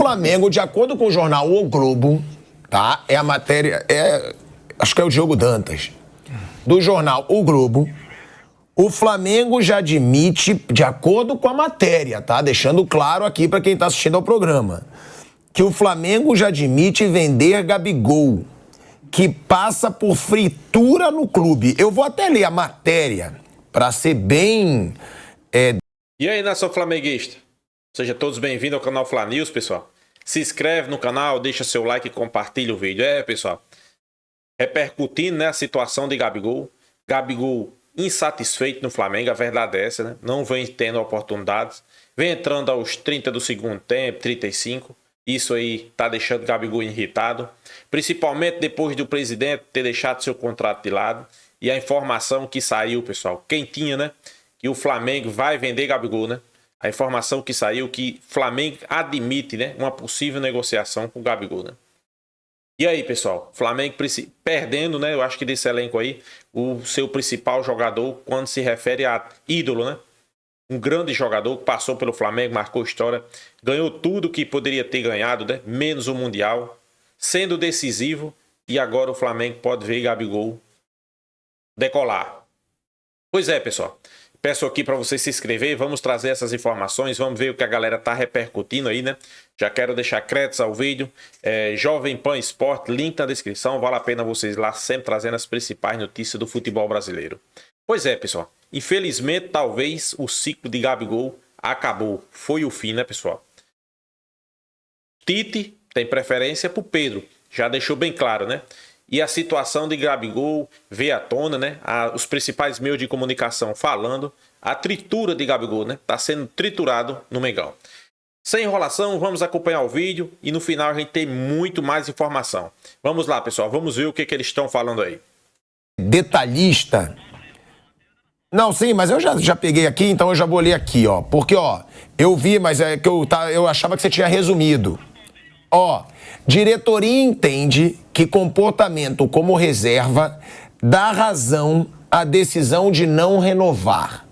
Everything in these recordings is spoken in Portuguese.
Flamengo, de acordo com o jornal O Globo, tá? É a matéria, acho que é o Diogo Dantas, do jornal O Globo, o Flamengo já admite, de acordo com a matéria, tá? Deixando claro aqui para quem tá assistindo ao programa, que o Flamengo já admite vender Gabigol, que passa por fritura no clube. Eu vou até ler a matéria para ser bem... E aí, nação flamenguista? Sejam todos bem-vindos ao canal Fla News, pessoal. Se inscreve no canal, deixa seu like e compartilha o vídeo. Pessoal, repercutindo, né, a situação de Gabigol. Gabigol insatisfeito no Flamengo, a verdade é essa, né? Não vem tendo oportunidades. Vem entrando aos 30 do segundo tempo, 35. Isso aí tá deixando o Gabigol irritado. Principalmente depois do presidente ter deixado seu contrato de lado. E a informação que saiu, pessoal, quentinha, né? Que o Flamengo vai vender Gabigol, né? A informação que saiu que o Flamengo admite, né, uma possível negociação com o Gabigol, né? E aí, pessoal, Flamengo perdendo, né? Eu acho que desse elenco aí, o seu principal jogador, quando se refere a ídolo, né? Um grande jogador que passou pelo Flamengo, marcou história, ganhou tudo que poderia ter ganhado, né? Menos o Mundial, sendo decisivo, e agora o Flamengo pode ver Gabigol decolar. Pois é, pessoal. Peço aqui para você se inscrever, vamos trazer essas informações, vamos ver o que a galera tá repercutindo aí, né? Já quero deixar créditos ao vídeo, Jovem Pan Sport, link na descrição, vale a pena vocês lá sempre trazendo as principais notícias do futebol brasileiro. Pois é, pessoal, infelizmente talvez o ciclo de Gabigol acabou, foi o fim, né, pessoal? Tite tem preferência pro Pedro, já deixou bem claro, né? E a situação de Gabigol veio à tona, né? Os principais meios de comunicação falando. A tritura de Gabigol, né? Tá sendo triturado no Mengão. Sem enrolação, vamos acompanhar o vídeo e no final a gente tem muito mais informação. Vamos lá, pessoal. Vamos ver o que eles estão falando aí. Detalhista. Não, sim, mas eu já peguei aqui, então eu já vou ler aqui, ó. Porque, ó, eu vi, mas é que eu achava que você tinha resumido. Ó, diretoria entende que comportamento como reserva dá razão à decisão de não renovar.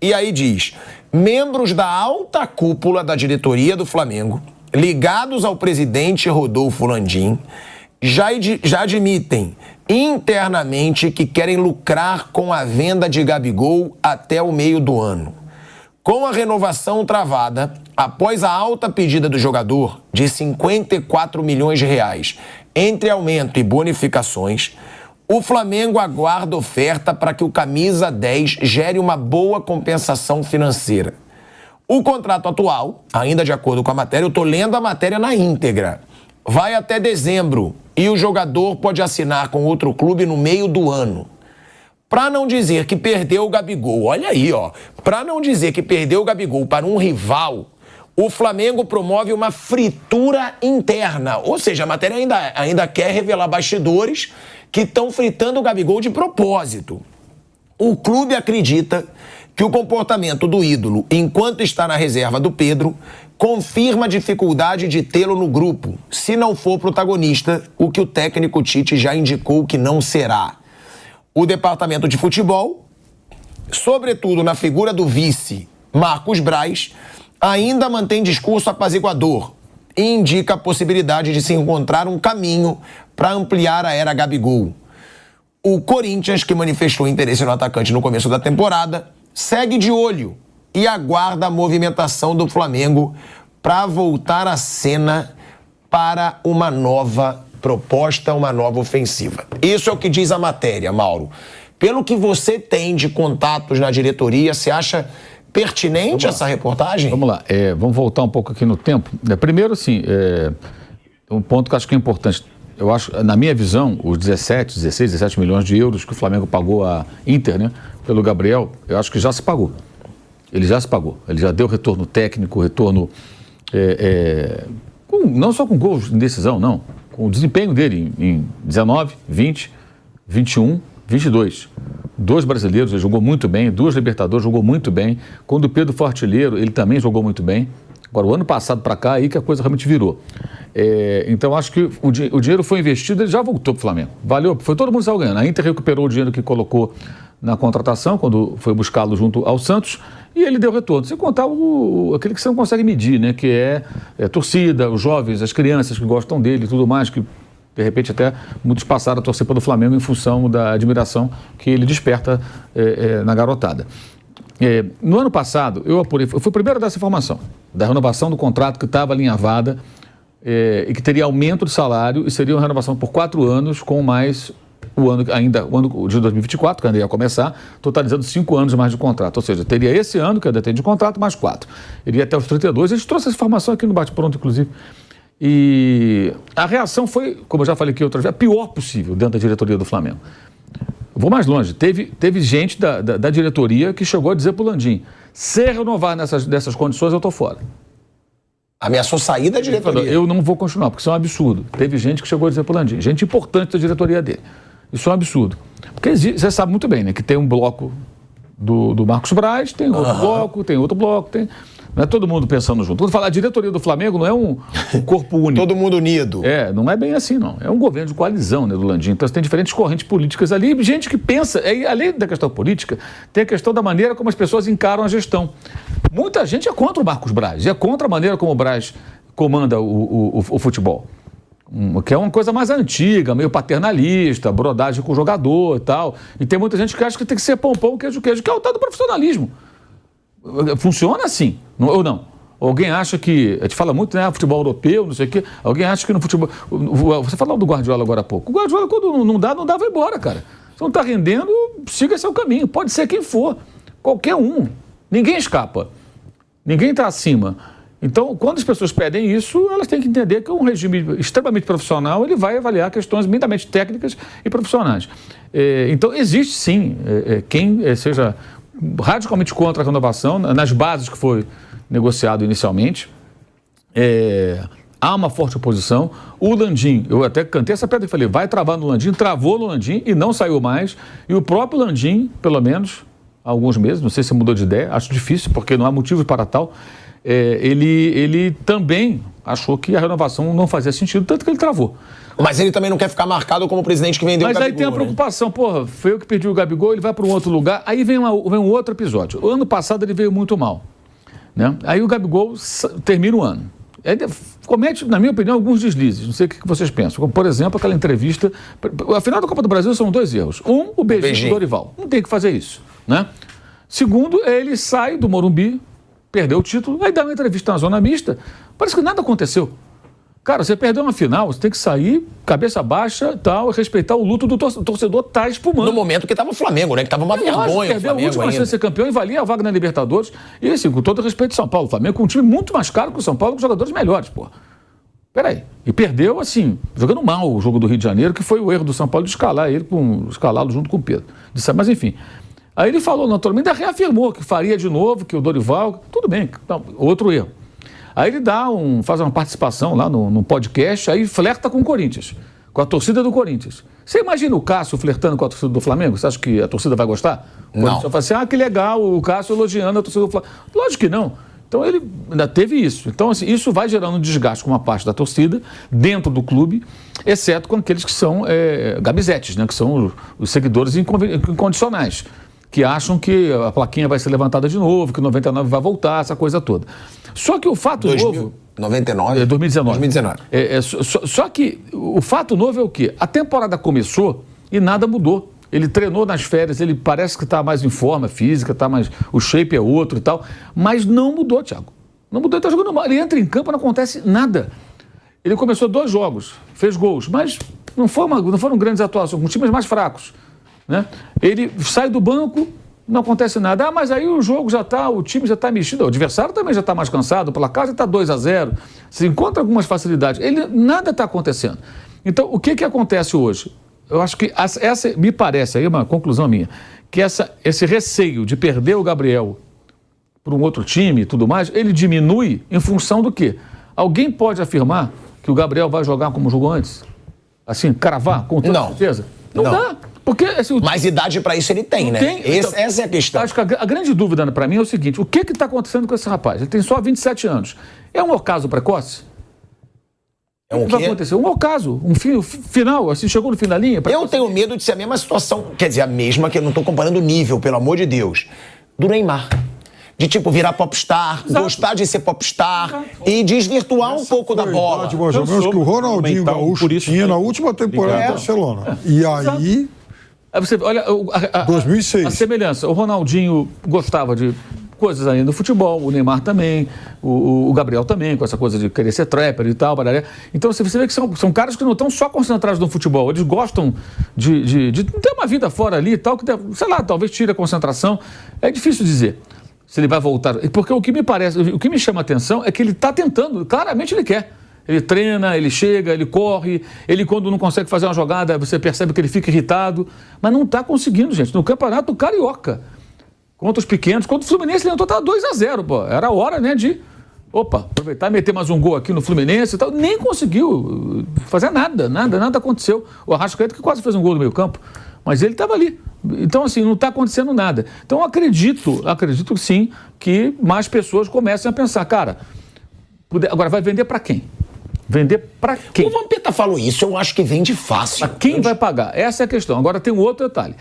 E aí diz, membros da alta cúpula da diretoria do Flamengo, ligados ao presidente Rodolfo Landim, já admitem internamente que querem lucrar com a venda de Gabigol até o meio do ano. Com a renovação travada, após a alta pedida do jogador de 54 milhões de reais, entre aumento e bonificações, o Flamengo aguarda oferta para que o camisa 10 gere uma boa compensação financeira. O contrato atual, ainda de acordo com a matéria, eu estou lendo a matéria na íntegra, vai até dezembro e o jogador pode assinar com outro clube no meio do ano. Para não dizer que perdeu o Gabigol, olha aí, ó. Para não dizer que perdeu o Gabigol para um rival, o Flamengo promove uma fritura interna. Ou seja, a matéria ainda quer revelar bastidores que estão fritando o Gabigol de propósito. O clube acredita que o comportamento do ídolo, enquanto está na reserva do Pedro, confirma a dificuldade de tê-lo no grupo, se não for protagonista, o que o técnico Tite já indicou que não será. O departamento de futebol, sobretudo na figura do vice Marcos Braz, ainda mantém discurso apaziguador e indica a possibilidade de se encontrar um caminho para ampliar a era Gabigol. O Corinthians, que manifestou interesse no atacante no começo da temporada, segue de olho e aguarda a movimentação do Flamengo para voltar à cena para uma nova proposta, uma nova ofensiva. Isso é o que diz a matéria, Mauro. Pelo que você tem de contatos na diretoria, você acha pertinente essa reportagem? Vamos lá, vamos voltar um pouco aqui no tempo. Primeiro, assim, um ponto que eu acho que é importante. Eu acho, na minha visão, os 17 milhões de euros que o Flamengo pagou à Inter, né, pelo Gabriel, eu acho que já se pagou. Ele já se pagou. Ele já deu retorno técnico, retorno... não só com gols de decisão, não. Com o desempenho dele em 19, 20, 21, 22. 2 brasileiros, ele jogou muito bem. 2 Libertadores, jogou muito bem. Quando o Pedro foi artilheiro, ele também jogou muito bem. Agora, o ano passado para cá, aí que a coisa realmente virou. Então, acho que o dinheiro foi investido, ele já voltou para o Flamengo. Valeu, foi todo mundo saiu ganhando. A Inter recuperou o dinheiro que colocou na contratação, quando foi buscá-lo junto ao Santos, e ele deu retorno. Sem contar aquele que você não consegue medir, né? Que é a torcida, os jovens, as crianças que gostam dele e tudo mais, que de repente até muitos passaram a torcer pelo Flamengo em função da admiração que ele desperta na garotada. No ano passado, eu fui o primeiro a dar essa informação, da renovação do contrato que estava alinhavada e que teria aumento de salário e seria uma renovação por 4 anos com mais o ano de 2024, que ainda ia começar, totalizando 5 anos mais de contrato. Ou seja, teria esse ano, que ainda tem de contrato, mais 4. Iria até os 32. A gente trouxe essa informação aqui no Bate-Pronto, inclusive. E a reação foi, como eu já falei aqui outras vezes, a pior possível dentro da diretoria do Flamengo. Vou mais longe. Teve gente da diretoria que chegou a dizer para o Landim, se renovar nessas condições, eu estou fora. Ameaçou sair da diretoria. Eu não vou continuar, porque isso é um absurdo. Teve gente que chegou a dizer para o Landim, gente importante da diretoria dele. Isso é um absurdo. Porque você sabe muito bem, né, que tem um bloco do Marcos Braz, tem outro bloco, tem outro bloco, não é todo mundo pensando junto. Quando falar a diretoria do Flamengo não é um corpo único. Todo mundo unido. Não é bem assim, não. É um governo de coalizão, né, do Landim. Então você tem diferentes correntes políticas ali, e gente que pensa, além da questão política, tem a questão da maneira como as pessoas encaram a gestão. Muita gente é contra o Marcos Braz, é contra a maneira como o Braz comanda o futebol. Que é uma coisa mais antiga, meio paternalista, brodagem com o jogador e tal. E tem muita gente que acha que tem que ser pão, queijo, que é o tal do profissionalismo. Funciona assim, ou não? Alguém acha que... A gente fala muito, né? Futebol europeu, não sei o quê. Alguém acha que no futebol... Você falou do Guardiola agora há pouco. O Guardiola, quando não dá, vai embora, cara. Se não está rendendo, siga seu caminho. Pode ser quem for. Qualquer um. Ninguém escapa. Ninguém está acima. Então, quando as pessoas pedem isso, elas têm que entender que um regime extremamente profissional, ele vai avaliar questões minimamente técnicas e profissionais. Então, existe sim quem seja radicalmente contra a renovação, nas bases que foi negociado inicialmente. Há uma forte oposição. O Landim, eu até cantei essa pedra e falei, vai travar no Landim, travou no Landim e não saiu mais. E o próprio Landim, pelo menos há alguns meses, não sei se mudou de ideia, acho difícil, porque não há motivo para tal, ele também achou que a renovação não fazia sentido, tanto que ele travou. Mas ele também não quer ficar marcado como o presidente que vendeu o Gabigol. Mas aí tem a preocupação, porra, foi eu que perdi o Gabigol, ele vai para um outro lugar, aí vem um outro episódio. O ano passado ele veio muito mal, né? Aí o Gabigol termina o ano. Ele comete, na minha opinião, alguns deslizes, não sei o que vocês pensam. Como, por exemplo, aquela entrevista... A final da Copa do Brasil são 2 erros. O beijinho do Dorival. Não tem que fazer isso, né? Segundo, ele sai do Morumbi, perdeu o título, aí dá uma entrevista na zona mista, parece que nada aconteceu. Cara, você perdeu uma final, você tem que sair, cabeça baixa, tal, respeitar o luto do torcedor. O torcedor tá espumando. No momento que estava o Flamengo, né? Que estava uma vergonha. Perdeu a última chance de ser campeão e valia a vaga na Libertadores. E assim, com todo respeito ao São Paulo, o Flamengo com um time muito mais caro que o São Paulo, com jogadores melhores, pô. Peraí. E perdeu, assim, jogando mal o jogo do Rio de Janeiro, que foi o erro do São Paulo de escalá-lo junto com o Pedro. Mas enfim. Aí ele falou naturalmente, ainda reafirmou que faria de novo, que o Dorival... Tudo bem, não, outro erro. Aí ele faz uma participação lá no podcast, aí flerta com o Corinthians, com a torcida do Corinthians. Você imagina o Cássio flertando com a torcida do Flamengo? Você acha que a torcida vai gostar? Não. Só fala assim, que legal, o Cássio elogiando a torcida do Flamengo. Lógico que não. Então ele ainda teve isso. Então assim, isso vai gerando um desgaste com uma parte da torcida dentro do clube, exceto com aqueles que são gabizetes, né? Que são os seguidores incondicionais, que acham que a plaquinha vai ser levantada de novo, que 99 vai voltar, essa coisa toda. Só que o fato novo... 99? 2019. Só que o fato novo é o quê? A temporada começou e nada mudou. Ele treinou nas férias, ele parece que está mais em forma física, o shape é outro e tal, mas não mudou, Thiago. Não mudou, ele está jogando mal. Ele entra em campo, não acontece nada. Ele começou 2 jogos, fez gols, mas não foram grandes atuações, com times mais fracos, né? Ele sai do banco, não acontece nada. Mas aí o jogo o time já está mexido, o adversário também já está mais cansado, o placar já está 2-0, se encontra algumas facilidades. Nada está acontecendo. Então, o que acontece hoje? Eu acho que essa me parece, aí é uma conclusão minha, que esse receio de perder o Gabriel para um outro time e tudo mais, ele diminui em função do quê? Alguém pode afirmar que o Gabriel vai jogar como jogou antes? Assim, cravar com toda certeza? Não dá. Porque, assim, mas idade para isso ele tem, né? Então, essa é a questão. Acho que a grande dúvida para mim é o seguinte, o que está acontecendo com esse rapaz? Ele tem só 27 anos. É um ocaso precoce? É um o que vai acontecer? Um ocaso, final, assim, chegou no fim da linha. Eu tenho medo de ser a mesma situação, quer dizer, a mesma, que eu não estou comparando o nível, pelo amor de Deus, do Neymar. de tipo virar popstar, gostar de ser popstar e desvirtuar um pouco da bola. Mais ou menos que o Ronaldinho Gaúcho tinha na última temporada do Barcelona. E aí... Você olha 2006. A semelhança. O Ronaldinho gostava de coisas aí no futebol, o Neymar também, o Gabriel também, com essa coisa de querer ser trapper e tal. Bararé. Então você vê que são caras que não estão só concentrados no futebol, eles gostam de ter uma vida fora ali e tal, que, sei lá, talvez tire a concentração. É difícil dizer se ele vai voltar. Porque o que me chama a atenção é que ele está tentando, claramente ele quer. Ele treina, ele chega, ele corre, ele quando não consegue fazer uma jogada, você percebe que ele fica irritado, mas não está conseguindo, gente. No Campeonato Carioca, contra os pequenos, contra o Fluminense, ele estava 2-0, pô. Era a hora, né, de, aproveitar e meter mais um gol aqui no Fluminense e tal. Nem conseguiu fazer nada aconteceu. O Arrascaeta que quase fez um gol no meio campo, mas ele estava ali. Então, assim, não está acontecendo nada. Então, acredito sim, que mais pessoas comecem a pensar, cara, agora vai vender para quem? Vender para quem? O Vampeta falou isso, eu acho que vende fácil. Mas quem vai pagar? Essa é a questão. Agora tem um outro detalhe.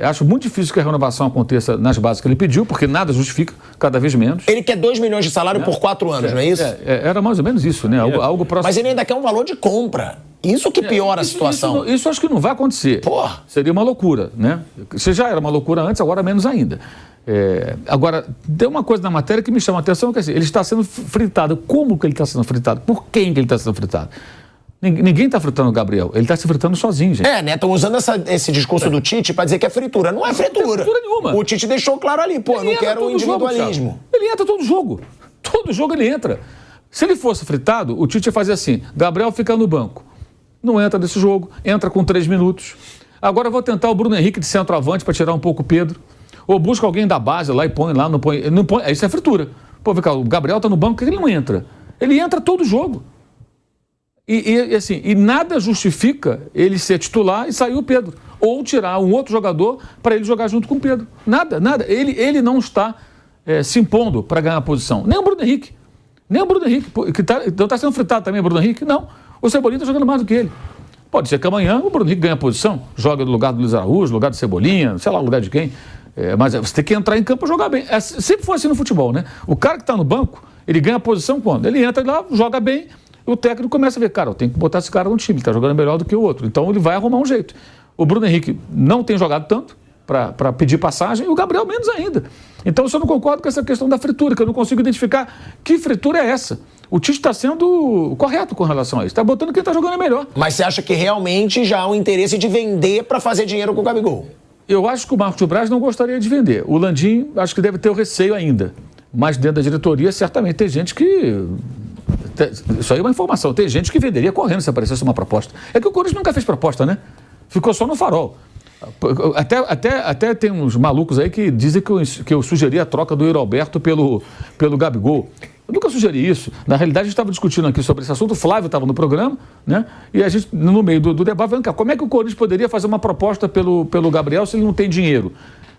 Acho muito difícil que a renovação aconteça nas bases que ele pediu, porque nada justifica, cada vez menos. Ele quer 2 milhões de salário por 4 anos, não é isso? Era mais ou menos isso, né? Algo próximo. Mas ele ainda quer um valor de compra. Isso que piora a situação. Isso acho que não vai acontecer. Porra. Seria uma loucura, né? Você já era uma loucura antes, agora menos ainda. Agora, tem uma coisa na matéria que me chama a atenção, que é assim, ele está sendo fritado. Como que ele está sendo fritado? Por quem que ele está sendo fritado? Ninguém está fritando o Gabriel, ele está se fritando sozinho, gente. Né? Estão usando esse discurso do Tite para dizer que é fritura. Não é fritura. Não é fritura nenhuma. O Tite deixou claro ali, eu não quero o individualismo. Ele entra todo jogo. Todo jogo ele entra. Se ele fosse fritado, o Tite ia fazer assim, Gabriel fica no banco. Não entra nesse jogo, entra com 3 minutos. Agora eu vou tentar o Bruno Henrique de centroavante para tirar um pouco o Pedro. Ou busca alguém da base lá e põe lá, não põe. Isso é fritura. Pô, vem cá, o Gabriel tá no banco, por que ele não entra? Ele entra todo jogo. E nada justifica ele ser titular e sair o Pedro. Ou tirar um outro jogador para ele jogar junto com o Pedro. Nada. Ele não está se impondo para ganhar a posição. Nem o Bruno Henrique. Não está sendo fritado também o Bruno Henrique? Não. O Cebolinha está jogando mais do que ele. Pode ser que amanhã o Bruno Henrique ganhe a posição, joga no lugar do Luiz Araújo, no lugar do Cebolinha, sei lá, no lugar de quem. Mas você tem que entrar em campo e jogar bem. Sempre foi assim no futebol, né? O cara que está no banco, ele ganha a posição quando? Ele entra lá, joga bem, e o técnico começa a ver, cara, eu tenho que botar esse cara no time, ele está jogando melhor do que o outro. Então ele vai arrumar um jeito. O Bruno Henrique não tem jogado tanto para pedir passagem, e o Gabriel menos ainda. Então eu só não concordo com essa questão da fritura, que eu não consigo identificar que fritura é essa. O Tite está sendo correto com relação a isso. Está botando quem está jogando melhor. Mas você acha que realmente já há um interesse de vender para fazer dinheiro com o Gabigol? Eu acho que o Marcos Braz não gostaria de vender. O Landim, acho que deve ter o receio ainda. Mas dentro da diretoria, certamente tem gente que... Isso aí é uma informação. Tem gente que venderia correndo se aparecesse uma proposta. É que o Corinthians nunca fez proposta, né? Ficou só no farol. Até tem uns malucos aí que dizem que eu sugeri a troca do Yuri Alberto pelo Gabigol. Eu nunca sugeri isso. Na realidade, a gente estava discutindo aqui sobre esse assunto, o Flávio estava no programa, né? E a gente, no meio do debate, falando, como é que o Corinthians poderia fazer uma proposta pelo Gabriel se ele não tem dinheiro?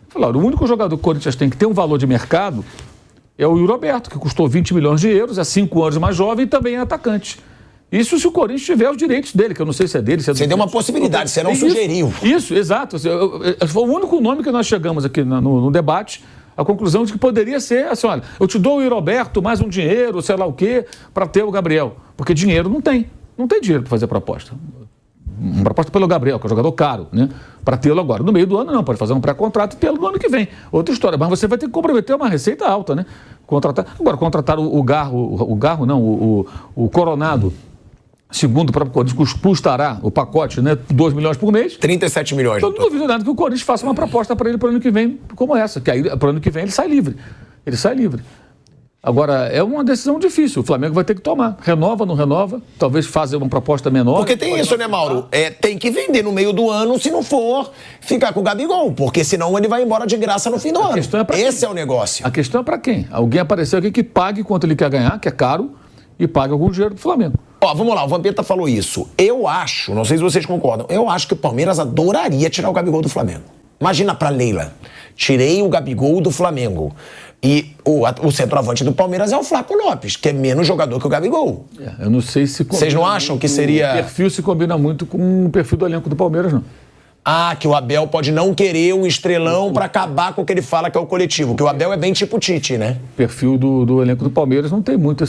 Falaram, o único jogador que o Corinthians tem que ter um valor de mercado é o Yuri Alberto, que custou 20 milhões de euros, é 5 anos mais jovem e também é atacante. Isso se o Corinthians tiver os direitos dele, que eu não sei se é dele, se é do... Você deu uma possibilidade, você não sugeriu. Isso, exato. Foi o único nome que nós chegamos aqui no debate, a conclusão de que poderia ser assim, olha, eu te dou o Yuri Alberto, mais um dinheiro, sei lá o quê, para ter o Gabriel. Porque dinheiro não tem. Não tem dinheiro para fazer proposta. Uma proposta pelo Gabriel, que é um jogador caro, né? Para tê-lo agora. No meio do ano, não. Pode fazer um pré-contrato e tê-lo no ano que vem. Outra história. Mas você vai ter que comprometer uma receita alta, né? Agora, contratar o Coronado, segundo o próprio Corinthians, custará o pacote, né? 2 milhões por mês. 37 milhões. Então, não duvido nada que o Corinthians faça uma proposta para ele para o ano que vem, como essa. Que aí, para o ano que vem, ele sai livre. Agora, é uma decisão difícil. O Flamengo vai ter que tomar. Renova, não renova? Talvez fazer uma proposta menor. Porque tem isso, né, Mauro? Tem que vender no meio do ano se não for ficar com o Gabigol. Porque senão ele vai embora de graça no fim do ano. Esse é o negócio. A questão é para quem? Alguém apareceu aqui que pague quanto ele quer ganhar, que é caro, e pague algum dinheiro do Flamengo. Vamos lá, o Vampeta falou isso. Eu acho, não sei se vocês concordam, eu acho que o Palmeiras adoraria tirar o Gabigol do Flamengo. Imagina pra Leila. Tirei o Gabigol do Flamengo. E o centroavante do Palmeiras é o Flaco Lopes, que é menos jogador que o Gabigol. Eu não sei se... Vocês não acham que seria... O perfil se combina muito com o perfil do elenco do Palmeiras, não. que o Abel pode não querer um estrelão pra acabar com o que ele fala que é o coletivo. Que o Abel é bem tipo Tite, né? O perfil do elenco do Palmeiras não tem muito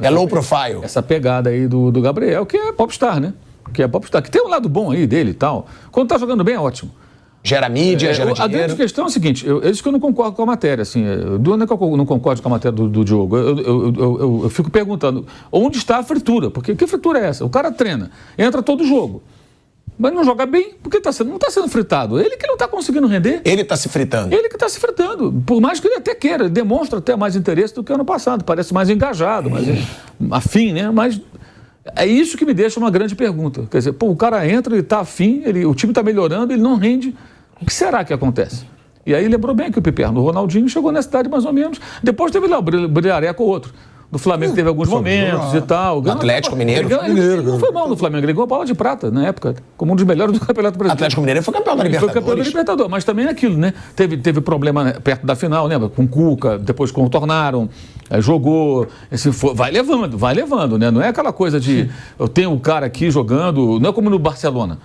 é low profile. Essa pegada aí do Gabriel, que é popstar, né? Que tem um lado bom aí dele e tal. Quando tá jogando bem, é ótimo. Gera mídia, gera dinheiro. A grande questão é o seguinte, isso que eu não concordo com a matéria, assim, não é que eu não concordo com a matéria do Diogo, eu fico perguntando, onde está a fritura? Porque que fritura é essa? O cara treina, entra todo jogo, mas não joga bem, porque não está sendo fritado. Ele que não está conseguindo render. Ele está se fritando. Ele que está se fritando. Por mais que ele até queira, ele demonstra até mais interesse do que ano passado, parece mais engajado, mais afim, né? Mas é isso que me deixa uma grande pergunta. Quer dizer, o cara entra, ele está afim, o time está melhorando, ele não rende. O que será que acontece? E aí lembrou bem que o Piperno, o Ronaldinho, chegou nessa idade mais ou menos. Depois teve lá o Brilharé com o outro. Do Flamengo teve alguns momentos e tal. Atlético Mineiro. Ele não foi mal no Flamengo, ele ganhou a bola de prata na época, como um dos melhores do Campeonato Brasileiro. Atlético Mineiro foi campeão da Libertadores. Foi campeão da Libertadores, mas também é aquilo, né? Teve problema perto da final, lembra? Com o Cuca, depois contornaram, jogou, vai levando, né? Não é aquela coisa de eu tenho um cara aqui jogando, não é como no Barcelona,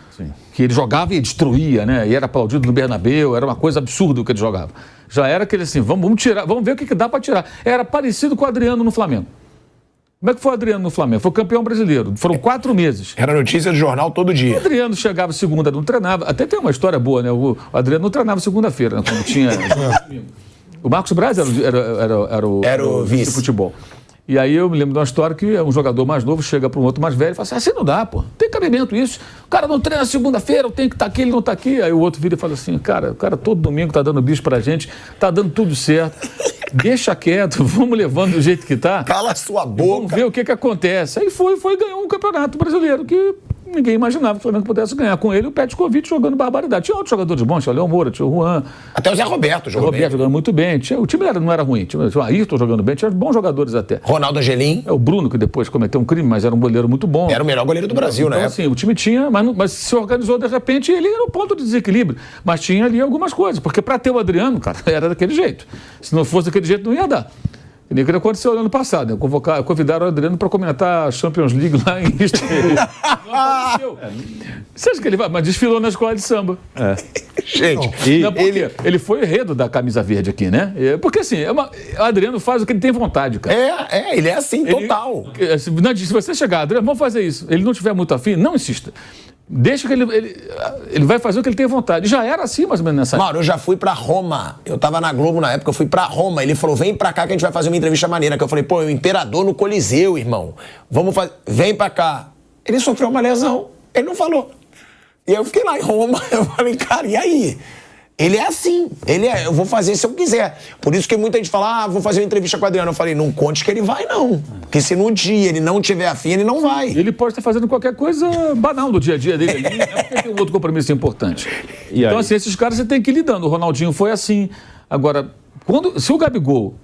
que ele jogava e destruía, né? E era aplaudido no Bernabéu, era uma coisa absurda o que ele jogava. Já era aquele assim, vamos tirar, vamos ver o que dá para tirar. Era parecido com o Adriano no Flamengo. Como é que foi o Adriano no Flamengo? Foi campeão brasileiro. Foram 4 meses. Era notícia do jornal todo dia. O Adriano chegava segunda, não treinava. Até tem uma história boa, né? O Adriano não treinava segunda-feira, né? Quando tinha... O Marcos Braz era o vice de futebol. E aí eu me lembro de uma história que um jogador mais novo chega para um outro mais velho e fala assim, não dá, pô, tem cabimento isso. O cara não treina segunda-feira, eu tenho que estar aqui, ele não está aqui. Aí o outro vira e fala assim, cara, o cara todo domingo tá dando bicho pra gente, tá dando tudo certo. Deixa quieto, vamos levando do jeito que tá. Cala a sua boca. Vamos ver o que acontece. Aí foi e ganhou um campeonato brasileiro que ninguém imaginava que o Flamengo pudesse ganhar. Com ele, o Petkovic jogando barbaridade. Tinha outros jogadores bons, tinha o Léo Moura, tinha o Juan. Até o Zé Roberto jogou bem. Jogando muito bem. O time não era ruim. Tinha o Ayrton jogando bem, tinha bons jogadores até. Ronaldo Angelim. O Bruno, que depois cometeu um crime, mas era um goleiro muito bom. Era o melhor goleiro do Brasil, né? Então, assim, o time tinha, mas se organizou de repente e ele era um ponto de desequilíbrio. Mas tinha ali algumas coisas, porque para ter o Adriano, cara, era daquele jeito. Se não fosse daquele jeito, não ia dar. E nem o que aconteceu no ano passado, né? Convidaram o Adriano para comentar a Champions League lá em Estreia. Não aconteceu. Você acha que ele vai? Mas desfilou na escola de samba. Gente, ele foi o enredo da camisa verde aqui, né? Porque assim, o Adriano faz o que ele tem vontade, cara. Ele é assim, total. Se você chegar, Adriano, vamos fazer isso. Ele não tiver muito afim, não insista. Deixa que ele vai fazer o que ele tem vontade. Já era assim, mais ou menos, nessa época. Mauro, eu já fui pra Roma. Eu tava na Globo na época, eu fui pra Roma. Ele falou, vem pra cá que a gente vai fazer uma entrevista maneira. Que eu falei, pô, o imperador no Coliseu, irmão. Vamos fazer... Vem pra cá. Ele sofreu uma lesão. Ele não falou. E eu fiquei lá em Roma. Eu falei, cara, e aí? Ele é assim. Eu vou fazer se eu quiser. Por isso que muita gente fala, vou fazer uma entrevista com o Adriano. Eu falei, não conte que ele vai, não. Porque se no dia ele não tiver afim, ele não vai. Ele pode estar fazendo qualquer coisa banal do dia a dia dele. Não é porque tem um outro compromisso importante. Então, assim, esses caras você tem que ir lidando. O Ronaldinho foi assim. Agora, se o Gabigol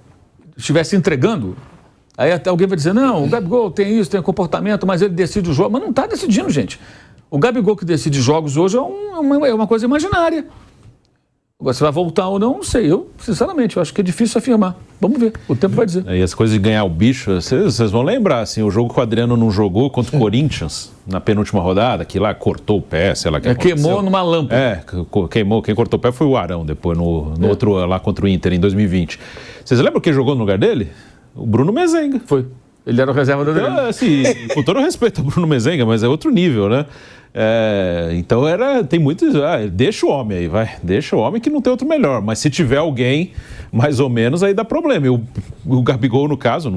estivesse entregando, aí até alguém vai dizer, não, o Gabigol tem isso, tem comportamento, mas ele decide o jogo. Mas não está decidindo, gente. O Gabigol que decide jogos hoje é uma coisa imaginária. Agora, se vai voltar ou não sei. Eu, sinceramente, eu acho que é difícil afirmar. Vamos ver, o tempo vai dizer. E as coisas de ganhar o bicho, vocês vão lembrar, assim, o jogo que o Adriano não jogou contra o Corinthians, na penúltima rodada, que lá cortou o pé, sei lá o que aconteceu. Queimou numa lâmpada. Queimou. Quem cortou o pé foi o Arão, depois no outro lá contra o Inter, em 2020. Vocês lembram quem jogou no lugar dele? O Bruno Mezenga. Foi. Ele era o reserva do Adriano. Assim, com todo respeito ao Bruno Mezenga, mas é outro nível, né? Então tem muitos. Deixa o homem aí, vai. Deixa o homem que não tem outro melhor. Mas se tiver alguém, mais ou menos, aí dá problema. O Gabigol, no caso,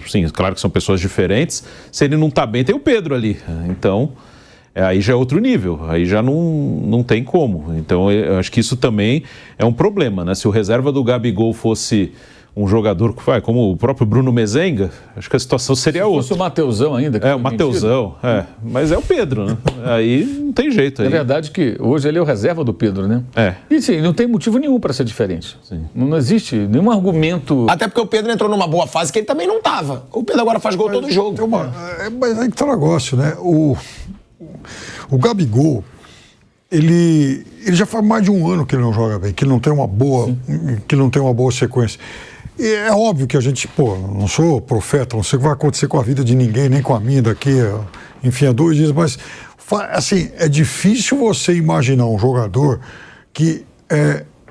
sim, claro que são pessoas diferentes. Se ele não tá bem, tem o Pedro ali. Então, aí já é outro nível. Aí já não tem como. Então, eu acho que isso também é um problema, né? Se o reserva do Gabigol fosse um jogador como o próprio Bruno Mezenga, acho que a situação seria outra. Se fosse o Mateusão ainda. O Mateusão, mas é o Pedro, né? Aí não tem jeito. É verdade que hoje ele é o reserva do Pedro, né? E sim, não tem motivo nenhum para ser diferente. Sim. Não existe nenhum argumento... Até porque o Pedro entrou numa boa fase que ele também não estava. O Pedro agora faz gol todo jogo. Mas aí que tá o negócio, né? O Gabigol, ele já faz mais de um ano que ele não joga bem, que ele não tem uma boa sequência. E é óbvio que a gente, não sou profeta, não sei o que vai acontecer com a vida de ninguém, nem com a minha daqui, enfim, há 2 dias, mas o Assim, é difícil você imaginar um jogador que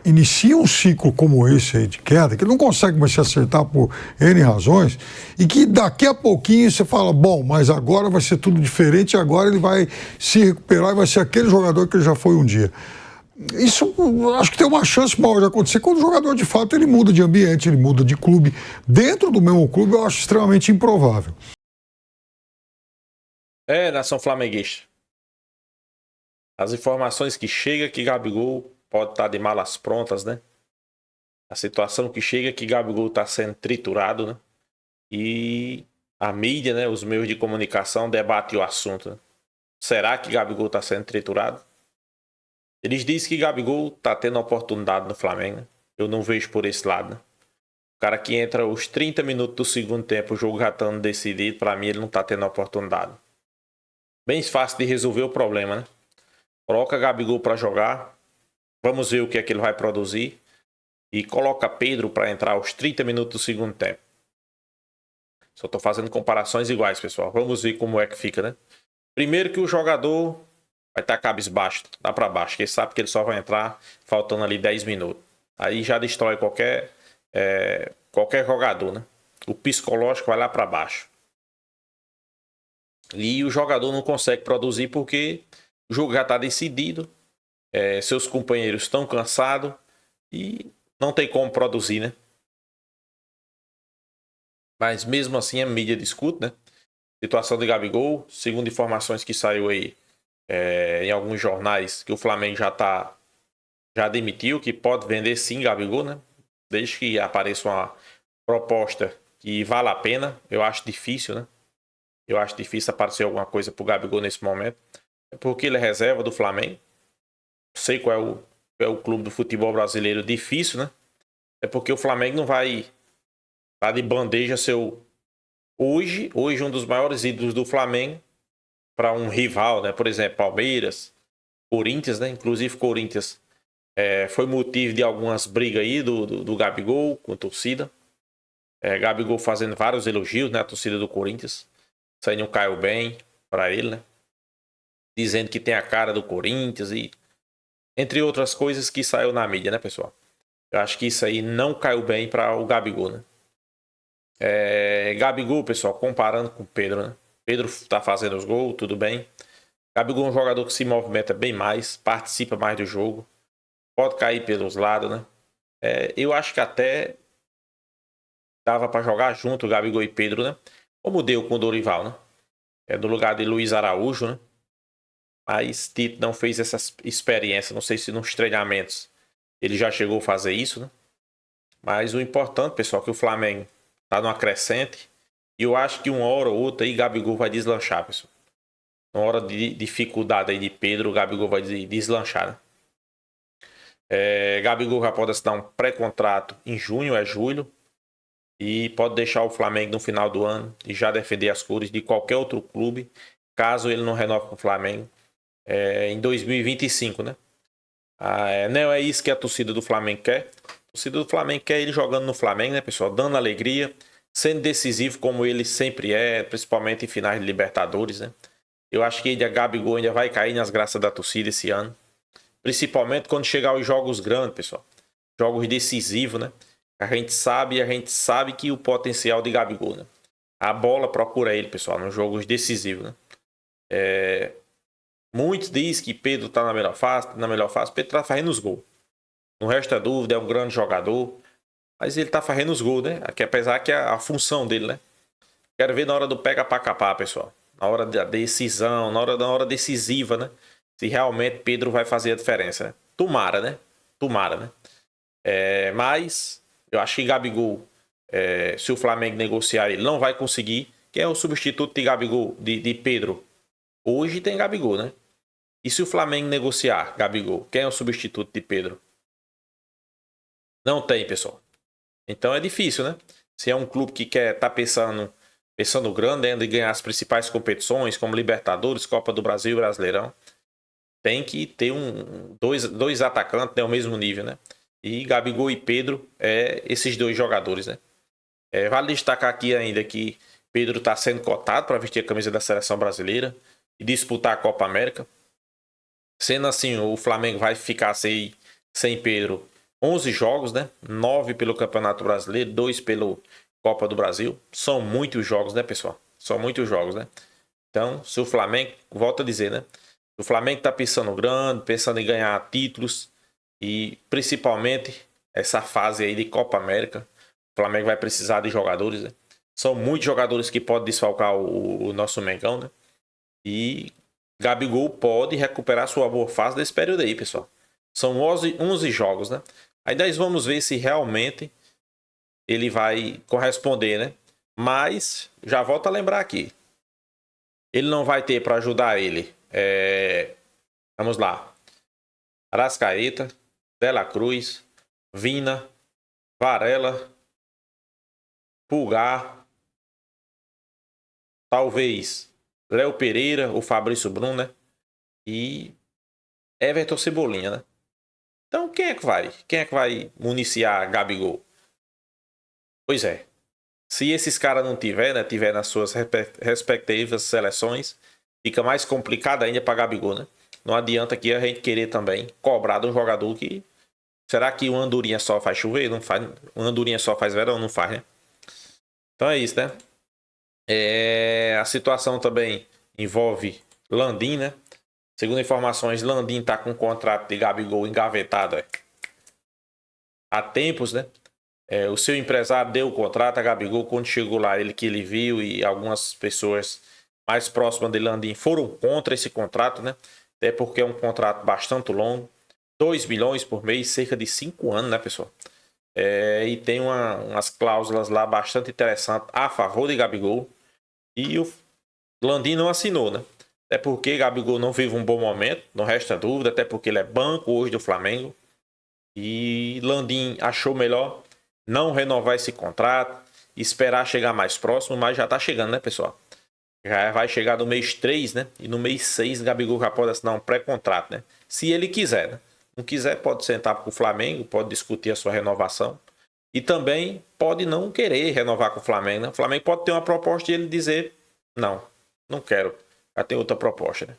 inicia um ciclo como esse aí de queda, que não consegue mais se acertar por N razões, e que daqui a pouquinho você fala, bom, mas agora vai ser tudo diferente, agora ele vai se recuperar e vai ser aquele jogador que ele já foi um dia. Isso acho que tem uma chance maior de acontecer quando o jogador de fato ele muda de ambiente, ele muda de clube. Dentro do mesmo clube eu acho extremamente improvável. Nação flamenguista. As informações que chegam que Gabigol pode estar de malas prontas, né? A situação que chega é que Gabigol está sendo triturado, né? E a mídia, né, os meios de comunicação debatem o assunto, né? Será que Gabigol está sendo triturado? Eles dizem que Gabigol está tendo oportunidade no Flamengo, né? Eu não vejo por esse lado, né? O cara que entra os 30 minutos do segundo tempo, o jogo já estando decidido, para mim ele não está tendo oportunidade. Bem fácil de resolver o problema, né? Coloca Gabigol para jogar, vamos ver o que é que ele vai produzir, e coloca Pedro para entrar aos 30 minutos do segundo tempo. Só estou fazendo comparações iguais, pessoal. Vamos ver como é que fica, né? Primeiro que o jogador vai estar cabisbaixo, dá para baixo, porque ele sabe que ele só vai entrar faltando ali 10 minutos. Aí já destrói qualquer jogador, né? O psicológico vai lá para baixo. E o jogador não consegue produzir porque o jogo já está decidido, seus companheiros estão cansados e não tem como produzir, né? Mas mesmo assim a mídia discute, né? Situação de Gabigol, segundo informações que saiu aí em alguns jornais, que o Flamengo já demitiu, que pode vender sim Gabigol, né? Desde que apareça uma proposta que vale a pena. Eu acho difícil, né? Eu acho difícil aparecer alguma coisa pro Gabigol nesse momento. É porque ele é reserva do Flamengo. Sei qual é o clube do futebol brasileiro difícil, né? É porque o Flamengo não vai dar de bandeja hoje um dos maiores ídolos do Flamengo para um rival, né? Por exemplo, Palmeiras, Corinthians, né? Inclusive Corinthians foi motivo de algumas brigas aí do Gabigol com a torcida. Gabigol fazendo vários elogios, né? A torcida do Corinthians. Isso aí não caiu bem para ele, né? Dizendo que tem a cara do Corinthians e entre outras coisas que saiu na mídia, né, pessoal? Eu acho que isso aí não caiu bem para o Gabigol, né? Gabigol, pessoal, comparando com o Pedro, né? Pedro tá fazendo os gols, tudo bem. Gabigol é um jogador que se movimenta bem mais, participa mais do jogo, pode cair pelos lados, né? Eu acho que até dava para jogar junto Gabigol e Pedro, né? Como deu com o Dorival, né? No lugar de Luiz Araújo, né? Mas Tite não fez essa experiência, não sei se nos treinamentos ele já chegou a fazer isso, né? Mas o importante, pessoal, é que o Flamengo tá numa crescente e eu acho que uma hora ou outra aí Gabigol vai deslanchar, pessoal. Uma hora de dificuldade aí de Pedro, o Gabigol vai deslanchar, né? Gabigol já pode assinar um pré-contrato em junho, julho, e pode deixar o Flamengo no final do ano e já defender as cores de qualquer outro clube, caso ele não renove com o Flamengo em 2025, né? Não é isso que a torcida do Flamengo quer. A torcida do Flamengo quer ele jogando no Flamengo, né, pessoal? Dando alegria, sendo decisivo como ele sempre principalmente em finais de Libertadores, né? Eu acho que a Gabigol ainda vai cair nas graças da torcida esse ano. Principalmente quando chegar os jogos grandes, pessoal. Jogos decisivos, né? A gente sabe que o potencial de Gabigol, né? A bola procura ele, pessoal, nos jogos decisivos, né? Muitos dizem que Pedro tá na melhor fase. Pedro tá fazendo os gols. Não resta dúvida, é um grande jogador. Mas ele tá fazendo os gols, né? Apesar que a função dele, né? Quero ver na hora do pega pra capar, pessoal. Na hora da decisão, na hora decisiva, né? Se realmente Pedro vai fazer a diferença, né? Tomara, né? Mas eu acho que Gabigol, se o Flamengo negociar, ele não vai conseguir. Quem é o substituto de Gabigol, de Pedro? Hoje tem Gabigol, né? E se o Flamengo negociar Gabigol, quem é o substituto de Pedro? Não tem, pessoal. Então é difícil, né? Se é um clube que quer tá pensando grande, ainda em ganhar as principais competições, como Libertadores, Copa do Brasil e Brasileirão, tem que ter dois atacantes, né, ao mesmo nível, né? E Gabigol e Pedro esses dois jogadores, né? Vale destacar aqui ainda que Pedro está sendo cotado para vestir a camisa da seleção brasileira. e disputar a Copa América. Sendo assim, o Flamengo vai ficar sem Pedro 11 jogos, né? 9 pelo Campeonato Brasileiro, 2 pelo Copa do Brasil. São muitos jogos, né, pessoal? São muitos jogos, né? Então, se o Flamengo, volto a dizer, né? O Flamengo tá pensando grande, pensando em ganhar títulos e principalmente essa fase aí de Copa América. O Flamengo vai precisar de jogadores, né? São muitos jogadores que podem desfalcar o nosso Mengão, né? E Gabigol pode recuperar sua boa fase desse período aí, pessoal. São 11 jogos, né? Aí nós vamos ver se realmente ele vai corresponder, né? Mas, já volto a lembrar aqui. Ele não vai ter para ajudar ele. Vamos lá. Arrascaeta, De La Cruz, Vina, Varela, Pulgar, talvez Léo Pereira, o Fabrício Bruno, né? E Everton Cebolinha, né? Então quem é que vai? Quem é que vai municiar Gabigol? Pois é. Se esses caras não tiver, né? Tiver nas suas respectivas seleções, fica mais complicado ainda para Gabigol, né? Não adianta aqui a gente querer também cobrar de um jogador que... Será que uma andorinha só faz chover? Não faz. Uma andorinha só faz verão? Não faz, né? Então é isso, né? A situação também envolve Landim, né? Segundo informações, Landim tá com o contrato de Gabigol engavetado há tempos, né? O seu empresário deu o contrato a Gabigol. Quando chegou lá, ele viu, e algumas pessoas mais próximas de Landim foram contra esse contrato, né? Até porque é um contrato bastante longo, 2 bilhões por mês, cerca de 5 anos, né, pessoal? E tem umas cláusulas lá bastante interessantes a favor de Gabigol. E o Landim não assinou, né? Até porque Gabigol não vive um bom momento, não resta dúvida, até porque ele é banco hoje do Flamengo. E Landim achou melhor não renovar esse contrato, esperar chegar mais próximo, mas já tá chegando, né, pessoal? Já vai chegar no mês 3, né? E no mês 6, Gabigol já pode assinar um pré-contrato, né? Se ele quiser, né? Não quiser, pode sentar com o Flamengo, pode discutir a sua renovação. E também pode não querer renovar com o Flamengo, né? O Flamengo pode ter uma proposta e ele dizer, não quero, já tem outra proposta, né?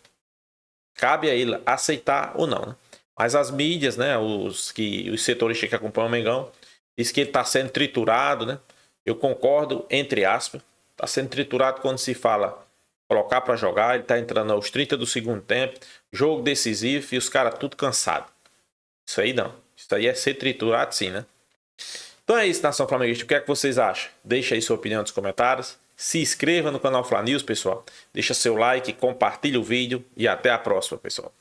Cabe a ele aceitar ou não, né? Mas as mídias, né? Os setores que acompanham o Mengão, diz que ele está sendo triturado, né? Eu concordo, entre aspas. Está sendo triturado quando se fala colocar para jogar. Ele está entrando aos 30 do segundo tempo. Jogo decisivo e os caras tudo cansados. Isso aí não. Isso aí é ser triturado sim, né? Então é isso, nação flamenguista. O que é que vocês acham? Deixa aí sua opinião nos comentários. Se inscreva no canal Fla News, pessoal. Deixa seu like, compartilha o vídeo e até a próxima, pessoal.